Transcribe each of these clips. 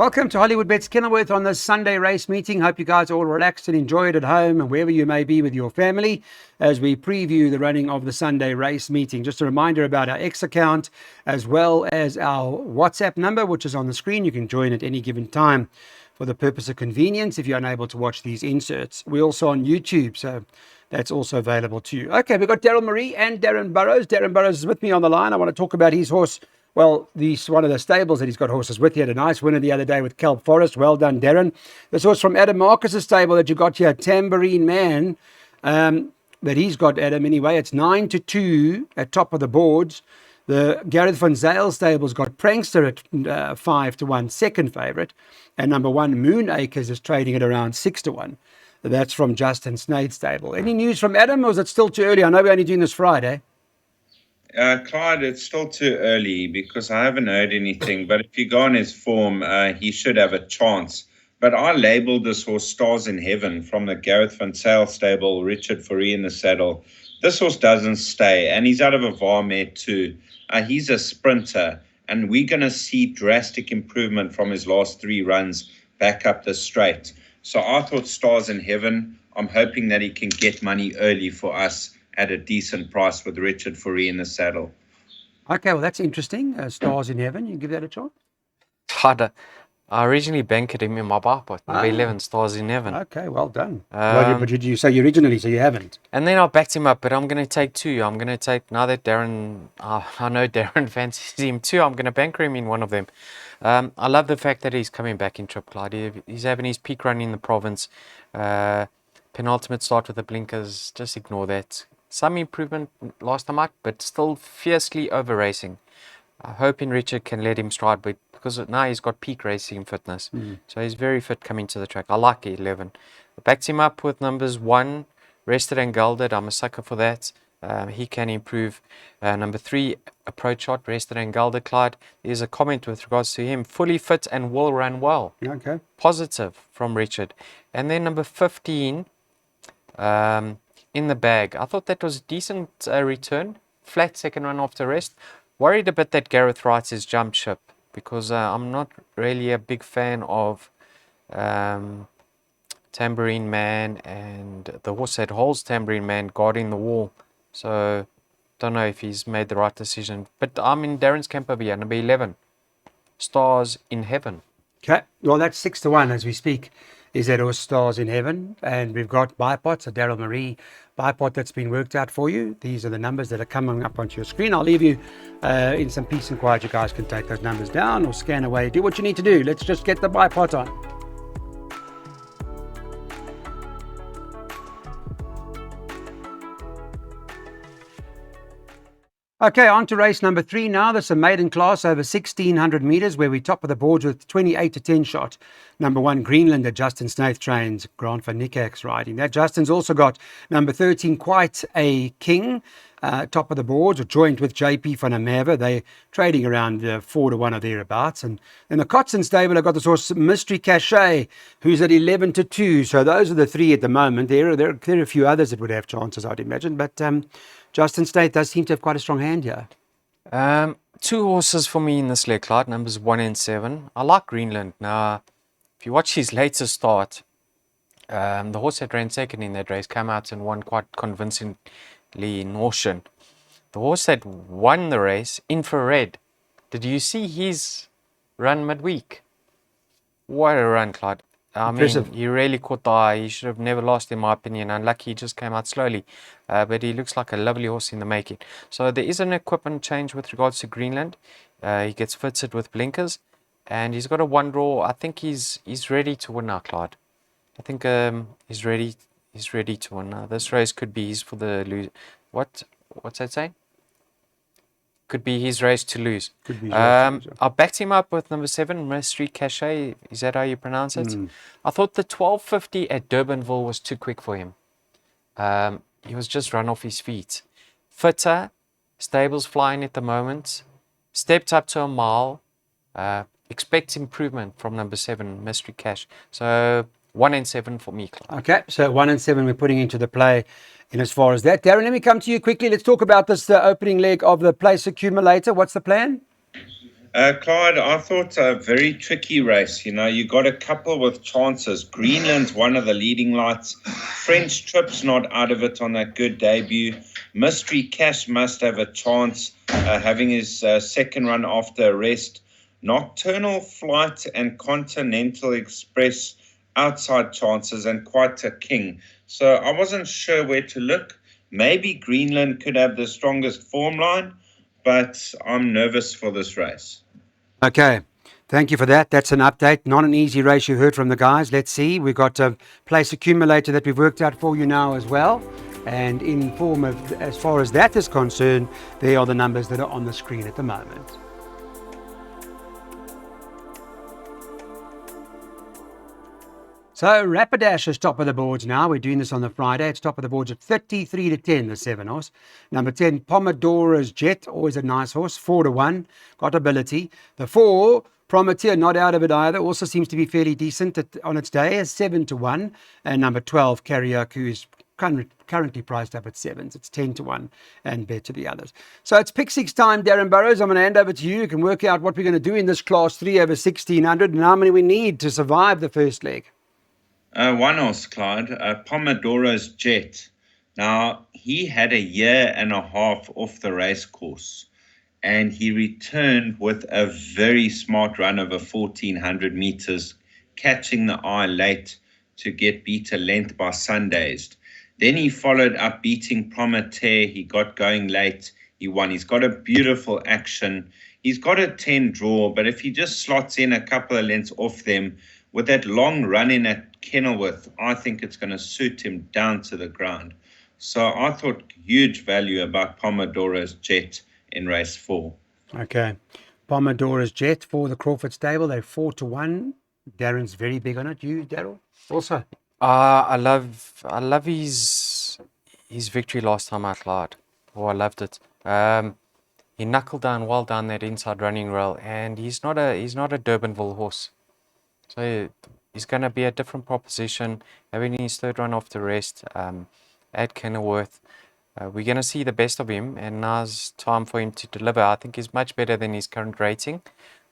Welcome to Hollywood Bets Kenilworth on this Sunday race meeting. Hope you guys are all relaxed and enjoy it at home and wherever you may be with your family as we preview the running of the Sunday race meeting. Just a reminder about our X account as well as our WhatsApp number, which is on the screen. You can join at any given time for the purpose of convenience if you're unable to watch these inserts. We're also on YouTube, so that's also available to you. Okay, we've got Daryl Marie and Darren Burrows. Darren Burrows is with me on the line. I want to talk about his horse. Well, one of the stables that he's got horses with. He had a nice winner the other day with Kelp Forest. Well done, Darren. This horse from Adam Marcus's stable that you got here, Tambourine Man, that he's got, Adam, anyway. It's 9-2 at top of the boards. The Gareth van Zyl stable's got Prankster at 5-1, second favourite. And number 1, Moon Acres, is trading at around 6-1. That's from Justin Snade's stable. Any news from Adam, or is it still too early? I know we're only doing this Friday. Clyde, it's still too early because I haven't heard anything. But if you go on his form, he should have a chance. But I labelled this horse Stars in Heaven from the Gareth van Zyl stable, Richard Fourie in the saddle. This horse doesn't stay, and he's out of a Varmare too. He's a sprinter, and we're going to see drastic improvement from his last 3 runs back up the straight. So I thought Stars in Heaven. I'm hoping that he can get money early for us at a decent price with Richard Fourie in the saddle. Okay, well, that's interesting. Stars in Heaven, you give that a chance? I originally banked him in my bipod, number 11, Stars in Heaven. Okay, well done. But did you say originally, so you haven't? And then I backed him up, but I'm going to take 2. I'm going to take, now that Darren, I know Darren fancies him too, I'm going to banker him in one of them. I love the fact that he's coming back in Trip Clyde. He's having his peak run in the province. Penultimate start with the blinkers, just ignore that. Some improvement last time out, but still fiercely over racing. I'm hoping Richard can let him stride, but because now he's got peak racing fitness. So he's very fit coming to the track. I like 11. I backed him up with numbers 1, Rested and Gulded. I'm a sucker for that. He can improve. Number 3, Approach Shot, Rested and Gulded, Clyde. There's a comment with regards to him. Fully fit and will run well. Okay. Positive from Richard. And then number 15, In the Bag. I thought that was a decent return. Flat second run after rest. Worried a bit that Gareth Wright has jumped ship because I'm not really a big fan of Tambourine Man and the horse that holds Tambourine Man guarding the wall. So don't know if he's made the right decision. But I'm in Darren's camp over here, number 11, Stars in Heaven. Okay, well, that's 6-1 as we speak. Is that horse Stars in Heaven? And we've got Bipot, so Daryl Marie Bipot that's been worked out for you. These are the numbers that are coming up onto your screen. I'll leave you in some peace and quiet. You guys can take those numbers down or scan away. Do what you need to do. Let's just get the Bipot on. Okay, on to race number 3 now. This is a maiden class over 1,600 metres where we top of the boards with 28-10 shot. Number 1, Greenland, that Justin Snaith trains. Grant van Niekerk's riding. That Justin's also got number 13, Quite a King, top of the boards, or joint with JP van der Merwe. They're trading around 4-1 or thereabouts. And then the Kotson stable have got this horse, Mystery Cachet, who's at 11-2. So those are the 3 at the moment. There are a few others that would have chances, I'd imagine. But Justin Snaith does seem to have quite a strong hand here. 2 horses for me in this leg, Clyde, numbers 1 and 7. I like Greenland. Now, if you watch his latest start, the horse that ran second in that race came out and won quite convincingly in Ocean. The horse that won the race, Infrared, did you see his run midweek? What a run, Clyde. Impressive. He really caught the eye. He should have never lost, in my opinion. Unlucky, he just came out slowly. But he looks like a lovely horse in the making. So there is an equipment change with regards to Greenland. He gets fitted with blinkers. And he's got a 1 draw. I think he's ready to win now, Clyde. I think he's ready to win now. This race could be his for the lose. What's that saying? Could be his race to lose. Could be his race to lose, yeah. I backed him up with number 7, Mystery Cachet. Is that how you pronounce it? I thought the 12.50 at Durbanville was too quick for him. He was just run off his feet. Fitter, stables flying at the moment. Stepped up to a mile. Expect improvement from number 7, Mystery Cash. So 1 and 7 for me, Clive. Okay, so 1 and 7 we're putting into the play in as far as that. Darren, let me come to you quickly. Let's talk about this opening leg of the place accumulator. What's the plan? Clyde, I thought a very tricky race. You know, you got a couple with chances. Greenland's one of the leading lights. French Trip's not out of it on that good debut. Mystery Cash must have a chance, having his second run after a rest. Nocturnal Flight and Continental Express outside chances and quite a king. So I wasn't sure where to look. Maybe Greenland could have the strongest form line, but I'm nervous for this race. Okay. Thank you for that. That's an update. Not an easy race you heard from the guys. Let's see. We've got a place accumulator that we've worked out for you now as well. And in form of, as far as that is concerned, there are the numbers that are on the screen at the moment. So Rapidash is top of the boards now. We're doing this on the Friday. It's top of the boards at 33 to 10, the 7 horse. Number 10, Pomodora's Jet, always a nice horse, 4 to 1, got ability. The 4, Prometheer, not out of it either, also seems to be fairly decent on its day, is 7 to 1. And number 12, Karyaku, is currently priced up at 7s. It's 10 to 1 and better the others. So it's pick 6 time, Darren Burrows. I'm going to hand over to you. You can work out what we're going to do in this class 3 over 1600 and how many we need to survive the first leg. One horse, Clyde, Pomodora's Jet. Now, he had a year and a half off the race course, and he returned with a very smart run over 1400 meters, catching the eye late to get beat a length by Sundazed. Then he followed up beating Prometheer. He got going late. He won. He's got a beautiful action. He's got a 10 draw, but if he just slots in a couple of lengths off them, with that long run in at Kenilworth, I think it's going to suit him down to the ground. So I thought huge value about Pomodora's Jet in race 4. Okay. Pomodora's Jet for the Crawford stable. They're 4 to 1. Darren's very big on it. You, Daryl, also? I love his victory last time out loud. Oh, I loved it. He knuckled down well down that inside running rail, and he's not a Durbanville horse. So he's going to be a different proposition, having his third run off the rest at Kenilworth. We're going to see the best of him, and now's time for him to deliver. I think he's much better than his current rating.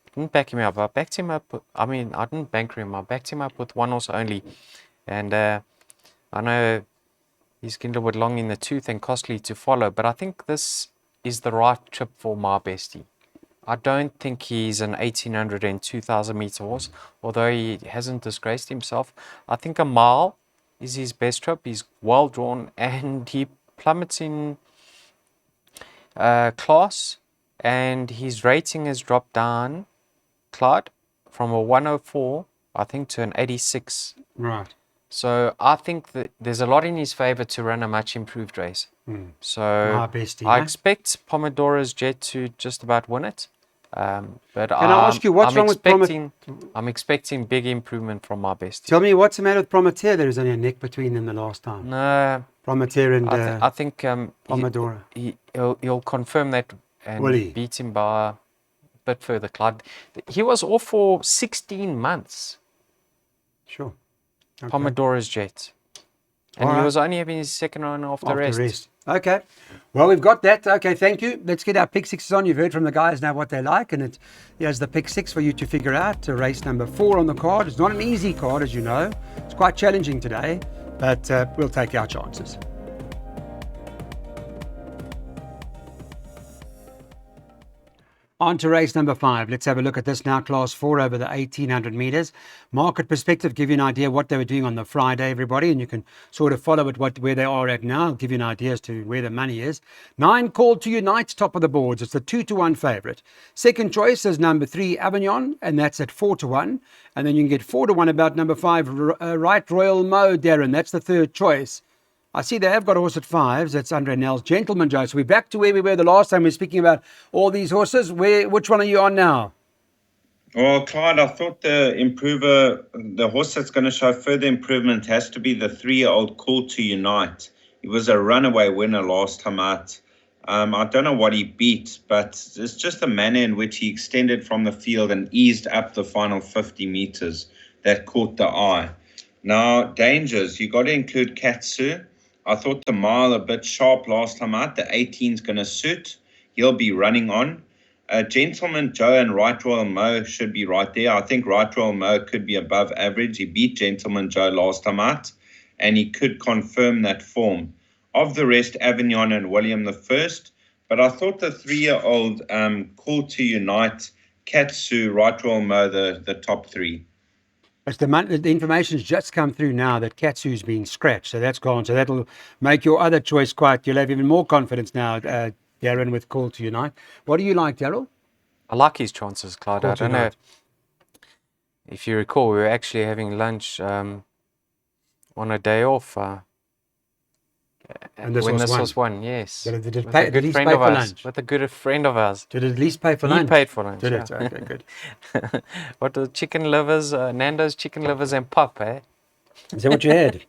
I didn't back him up. I didn't banker him. I backed him up with one horse only. And I know he's getting a little bit long in the tooth and costly to follow, but I think this is the right trip for my bestie. I don't think he's an 1800 and 2000 meter horse, although he hasn't disgraced himself. I think a mile is his best trip. He's well drawn and he plummets in class, and his rating has dropped down, Clyde, from a 104, I think, to an 86. Right. So I think that there's a lot in his favor to run a much improved race. So My bestie, I eh? expect Pomodora's Jet to just about win it. But Can I ask you what's wrong with I'm expecting big improvement from my bestie. Tell me what's the matter with Prometheer. There was only a neck between them the last time. No, Prometheer and I think Pomodoro. he'll confirm that and Will he? beat him by a bit further. Clyde, he was off for 16 months. Sure. Okay. Pomodora's Jet, and All he right. was only having his second run off the After rest. Okay. Well, we've got that. Okay, thank you. Let's get our pick 6s on. You've heard from the guys now what they like, and here's the pick 6 for you to figure out. Race number 4 on the card. It's not an easy card, as you know. It's quite challenging today, but we'll take our chances. On to race number 5. Let's have a look at this now. Class 4 over the 1800 meters. Market perspective, give you an idea what they were doing on the Friday, everybody, and you can sort of follow it where they are at now. I'll give you an idea as to where the money is. 9, Called to Unite, top of the boards. It's the 2 to 1 favorite. Second choice is number 3, Avignon, and that's at 4 to 1. And then you can get 4 to 1 about number 5, Right Royal Mo, Darren. That's the third choice. I see they have got a horse at 5s. That's Andre Nell's Gentleman Joe. So we're back to where we were the last time we were speaking about all these horses. Which one are you on now? Well, Clyde, I thought the horse that's going to show further improvement has to be the 3-year-old Called to Unite. He was a runaway winner last time out. I don't know what he beat, but it's just the manner in which he extended from the field and eased up the final 50 meters that caught the eye. Now, dangers, you got to include Katsu. I thought the mile a bit sharp last time out. The 18's going to suit. He'll be running on. Gentleman Joe and Right Royal Mo should be right there. I think Right Royal Mo could be above average. He beat Gentleman Joe last time out, and he could confirm that form. Of the rest, Avignon and William the First. But I thought the 3-year-old Call to Unite, Katsu, Right Royal Mo, the top three. It's the information's just come through now that Katsu's been scratched, so that's gone. So that'll make your other choice quite. You'll have even more confidence now, Darren, with Call to Unite. What do you like, Daryl? I like his chances, Clyde. Call I to don't know Unite. if you recall, we were actually having lunch on a day off. And this when was this one. was one, yes. Did it With pay- a did good he friend pay of for ours. lunch? With a good friend of ours. Did it at least pay for He lunch? paid for lunch. Did yeah. it? Okay, good. What the chicken livers, Nando's chicken livers and pop, eh? Is that what you had?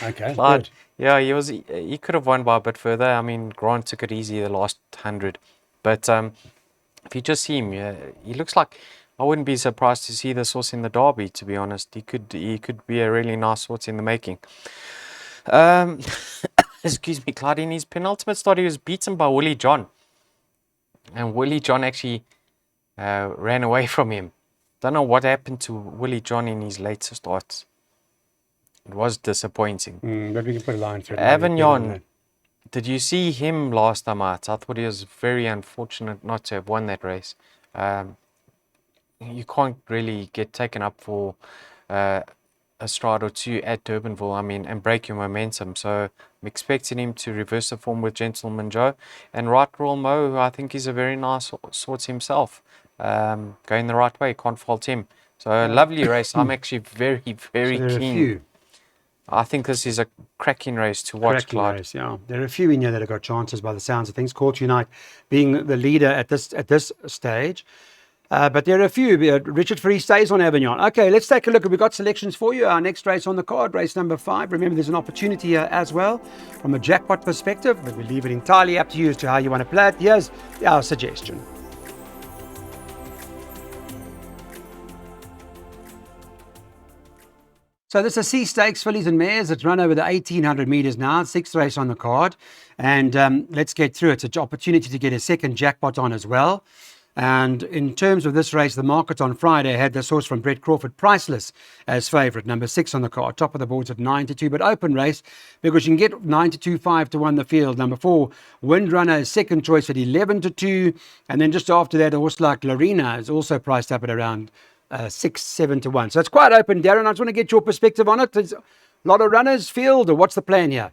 Okay, Clyde, good. yeah, he could have won by a bit further. I mean, Grant took it easy the last 100. But if you just see him, yeah, he looks like, I wouldn't be surprised to see this horse in the Derby, to be honest. He could be a really nice horse in the making. Excuse me, Clyde, in his penultimate start, he was beaten by Willie John. And Willie John actually ran away from him. Don't know what happened to Willie John in his later starts. It was disappointing. But we can put a line through it. Avignon, did you see him last time out? I thought he was very unfortunate not to have won that race. You can't really get taken up for a stride or two at Durbanville, I mean, and break your momentum. So I'm expecting him to reverse the form with Gentleman Joe. And Right Royal Mo, who I think is a very nice sort himself. Going the right way, can't fault him. So a lovely race. I'm actually very, very So there are a keen. few. I think this is a cracking race to watch, Cracking Clyde. race, yeah. There are a few in here that have got chances by the sounds of things. Call to Unite being the leader at this stage. But there are a few. Richard Free stays on Avignon. Okay, let's take a look. We've got selections for you. Our next race on the card, race number 5. Remember, there's an opportunity here as well from a jackpot perspective, but we leave it entirely up to you as to how you want to play it. Here's our suggestion. So this is C Stakes fillies and mares. It's run over the 1,800 meters now. 6th race on the card. And let's get through it. It's an opportunity to get a second jackpot on as well. And in terms of this race, the market on Friday had this horse from Brett Crawford, Priceless, as favourite, number 6 on the card. Top of the boards at 9-2, but open race because you can get 9-2, 5-1 the field. Number 4, Windrunner is second choice at 11-2. And then just after that, a horse like Lorena is also priced up at around 6-7-1. So it's quite open, Darren. I just want to get your perspective on it. There's a lot of runners field, or what's the plan here?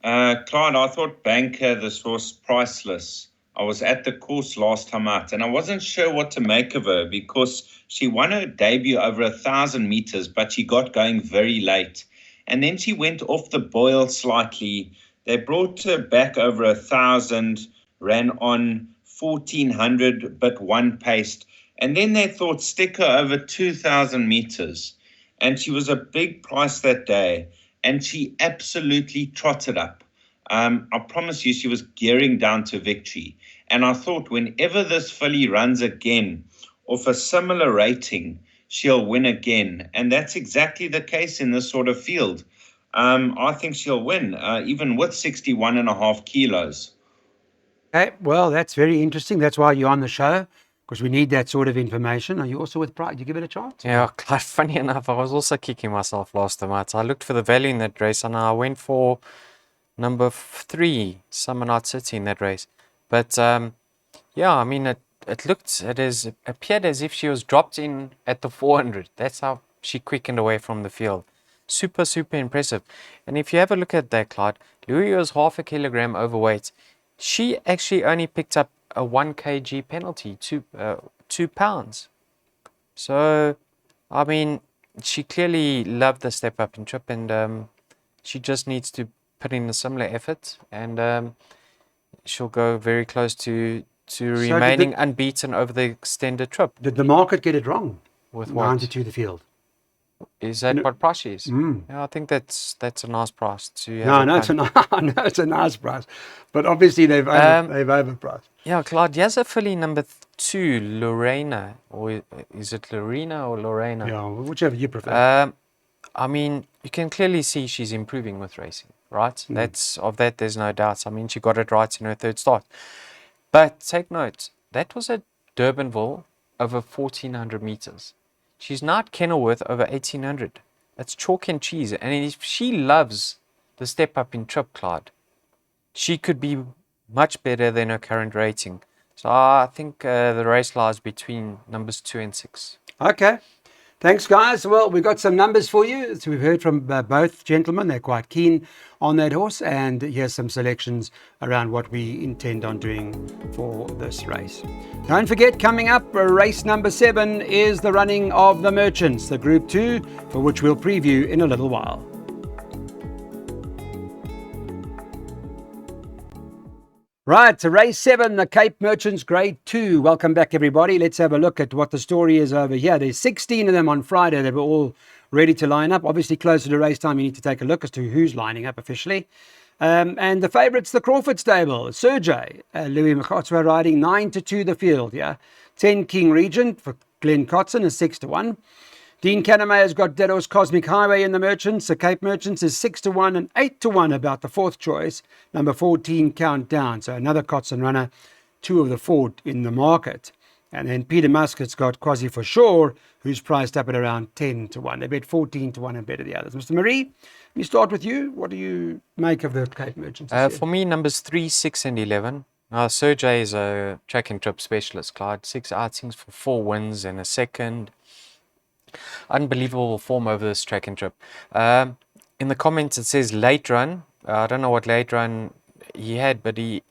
Clyde, I thought Banker, this horse, Priceless. I was at the course last time out, and I wasn't sure what to make of her because she won her debut over 1,000 meters, but she got going very late. And then she went off the boil slightly. They brought her back over 1,000, ran on 1,400, but one paced. And then they thought, stick her over 2,000 meters. And she was a big price that day. And she absolutely trotted up. I promise you, she was gearing down to victory. And I thought, whenever this filly runs again off a similar rating, she'll win again. And that's exactly the case in this sort of field. I think she'll win, even with 61.5 kilos. Okay, well, that's very interesting. That's why you're on the show, because we need that sort of information. Are you also with Pride? You give it a chance? Yeah, Clive, funny enough, I was also kicking myself last time out. I looked for the value in that race and I went for number 3, Summer Night City in that race. But yeah, I mean, it appeared as if she was dropped in at the 400. That's how she quickened away from the field. Super, super impressive. And if you have a look at that, Clyde, Louis was half a kilogram overweight. She actually only picked up a 1 kg penalty, 2 pounds. So, I mean, she clearly loved the step up in trip, and she just needs to put in a similar effort, and she'll go very close to remaining unbeaten over the extended trip. Did the market get it wrong? With what? 92 the field. Is that what price is? Yeah, I think that's a nice price to have. No, it's a nice price, but obviously they've overpriced. Yeah, Claude, he has a filly number 2, Lorena, or is it Lorena or Lorena? Yeah, whichever you prefer. I mean, you can clearly see she's improving with racing, right? There's no doubt. I mean, she got it right in her 3rd start. But take note, that was at Durbanville over 1,400 meters. She's now at Kenilworth over 1,800. That's chalk and cheese. And if she loves the step up in trip, Clyde, she could be much better than her current rating. So I think the race lies between numbers 2 and 6. Okay. Thanks, guys. Well, we've got some numbers for you. So we've heard from both gentlemen. They're quite keen on that horse. And here's some selections around what we intend on doing for this race. Don't forget, coming up, race number 7 is the running of the Merchants, the Group 2, for which we'll preview in a little while. Right, to race 7, the Cape Merchants Grade 2. Welcome back, everybody. Let's have a look at what the story is over here. There's 16 of them on Friday. They were all ready to line up. Obviously, closer to race time, you need to take a look as to who's lining up officially. And the favourites, the Crawford stable. Sergey, Louis Mkhotswa riding 9-2 the field, yeah. 10 King Regent for Glenn Cotson is 6-1. Dean Caname has got Dedo's Cosmic Highway in the Merchants. The Cape Merchants is 6-1 and 8-1 about the fourth choice. Number 14, Countdown. So another Cotson runner, 2 of the 4 in the market. And then Peter Muscat's got Quasi for Sure, who's priced up at around 10-1. They bet 14-1 and better the others. Mr. Marie, let me start with you. What do you make of the Cape Merchants? For me, numbers 3, 6, and 11. Now, Sergey is a track and trip specialist, Clyde. 6 outings for 4 wins and a second. Unbelievable form over this track and trip. In the comments it says late run. I don't know what late run he had, but he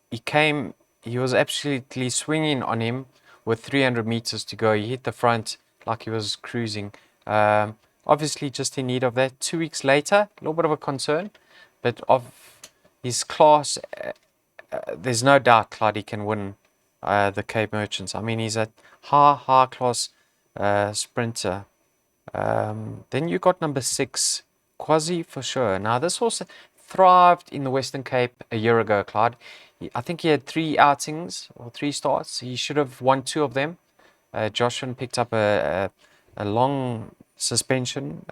was absolutely swinging on him with 300 meters to go. He hit the front like he was cruising. Obviously just in need of that. 2 weeks later, a little bit of a concern, but of his class, there's no doubt Clyde he can win the Cape Merchants. I mean, he's a high class sprinter. Then you got number 6, Quasi for Sure. Now this horse thrived in the Western Cape a year ago, Clyde. I think he had 3 outings or 3 starts. He should have won 2 of them. Joshua picked up a long suspension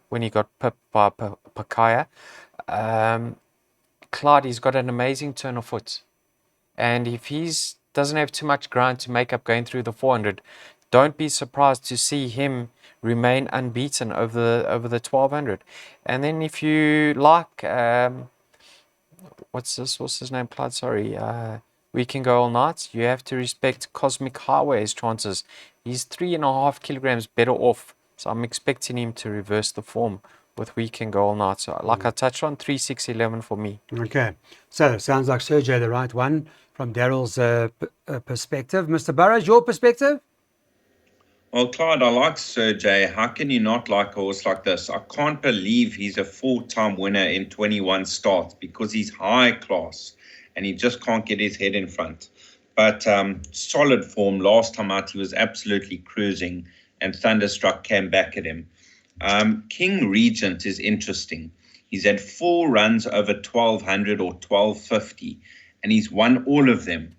when he got pipped by Pakaya. Clyde, he's got an amazing turn of foot. And if he doesn't have too much ground to make up going through the 400, don't be surprised to see him remain unbeaten over the 1200. And then if you like, what's this horse's name, Clyde? Sorry, We Can Go All Night. You have to respect Cosmic Highway's chances. He's 3.5 kilograms better off, so I'm expecting him to reverse the form with We Can Go All Night. So like I touched on, 3, 6, 11 for me. Okay, so sounds like Sergey the right one from Daryl's perspective. Mr. Burrows, your perspective? Well, Clyde, I like Sergey. How can you not like a horse like this? I can't believe he's a 4-time winner in 21 starts because he's high class and he just can't get his head in front. But solid form. Last time out, he was absolutely cruising and Thunderstruck came back at him. King Regent is interesting. He's had 4 runs over 1,200 or 1,250 and he's won all of them.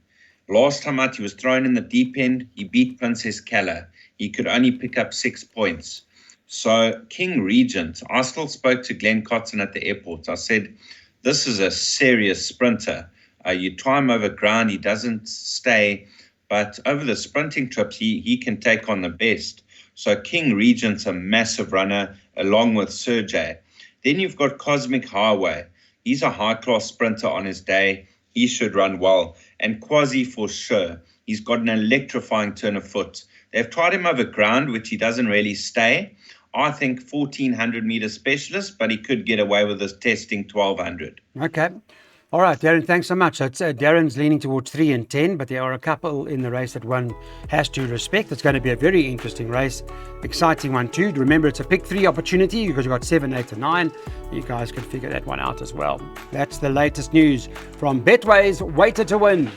Last time out, he was thrown in the deep end. He beat Princess Kala. He could only pick up 6 points. So King Regent, I still spoke to Glenn Cotson at the airport. I said, this is a serious sprinter. You try him over ground, he doesn't stay. But over the sprinting trips, he can take on the best. So King Regent's a massive runner along with Sergey. Then you've got Cosmic Highway. He's a high-class sprinter on his day. He should run well. And Quasi for Sure. He's got an electrifying turn of foot. They've tried him over ground, which he doesn't really stay. I think 1,400 meter specialist, but he could get away with this testing 1,200. Okay. All right, Darren, thanks so much. So Darren's leaning towards 3 and 10, but there are a couple in the race that one has to respect. It's going to be a very interesting race. Exciting one too. Remember, it's a pick 3 opportunity because you've got 7, 8 and 9. You guys can figure that one out as well. That's the latest news from Betway's Waiter to Win.